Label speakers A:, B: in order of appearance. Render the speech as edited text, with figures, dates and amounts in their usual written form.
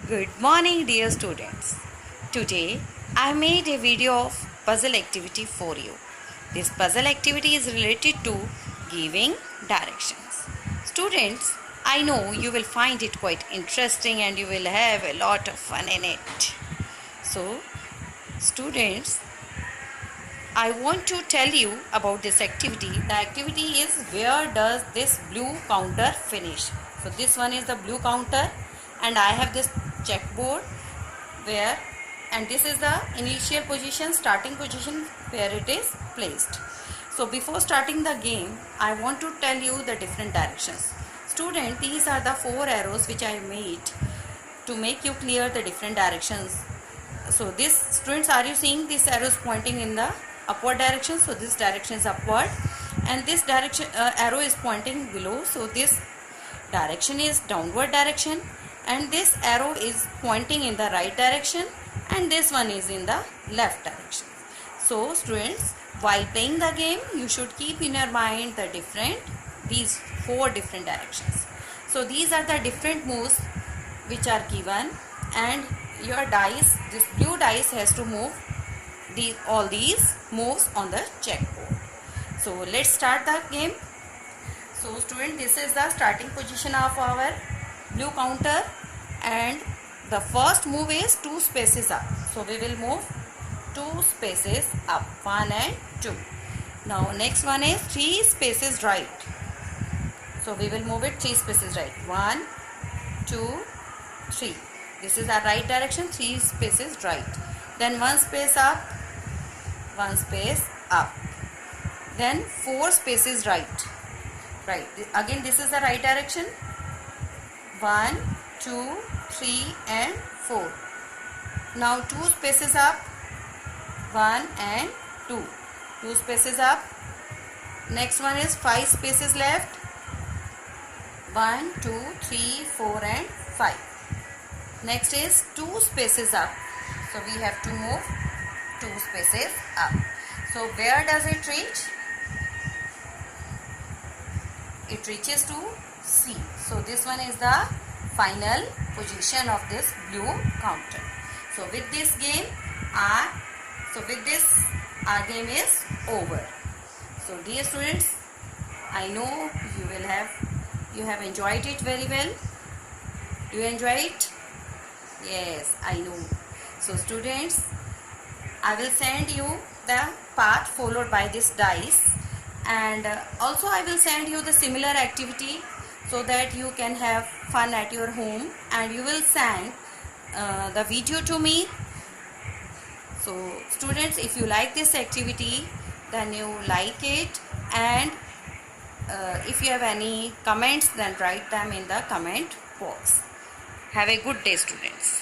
A: Good morning, dear students. Today I made a video of puzzle activity for you. This puzzle activity is related to giving directions. Students, I know you will find it quite interesting and you will have a lot of fun in it. So, students, I want to tell you about this activity. The activity is where does this blue counter finish? So this one is the blue counter and I have this checkboard where, and this is the initial position, starting position where it is placed. So before starting the game, I want to tell you the different directions. Student, these are the 4 arrows which I made to make you clear the different directions. So this, students, are you seeing this arrow is pointing in the upward direction? So this direction is upward and this direction arrow is pointing below. So this direction is downward direction and this arrow is pointing in the right direction and this one is in the left direction. So students, while playing the game, you should keep in your mind the these 4 different directions. So these are the different moves which are given, and your dice, this blue dice, has to move all these moves on the checkboard. So let's start the game. So student, this is the starting position of our blue counter and the first move is 2 spaces up. So we will move 2 spaces up, 1 and 2. Now next one is 3 spaces right. So we will move it 3 spaces right, 1, 2, 3. This is our right direction, 3 spaces right. Then 1 space up, 1 space up. Then 4 spaces right. Right. Again this is the right direction. 1, 2, 3 and 4. Now 2 spaces up, 1 and 2. 2 spaces up. Next one is 5 spaces left. 1, 2, 3, 4 and 5. Next is 2 spaces up. So we have to move 2 spaces up. So where does it reach? It reaches to C. So this one is the final position of this blue counter. So with this game, our game is over. So dear students, I know you have enjoyed it very well. Do you enjoy it? Yes, I know. So students, I will send you the path followed by this dice, and also I will send you the similar activity so that you can have fun at your home, and you will send the video to me. So students, if you like this activity, then you like it, and if you have any comments, then write them in the comment box. Have a good day, students.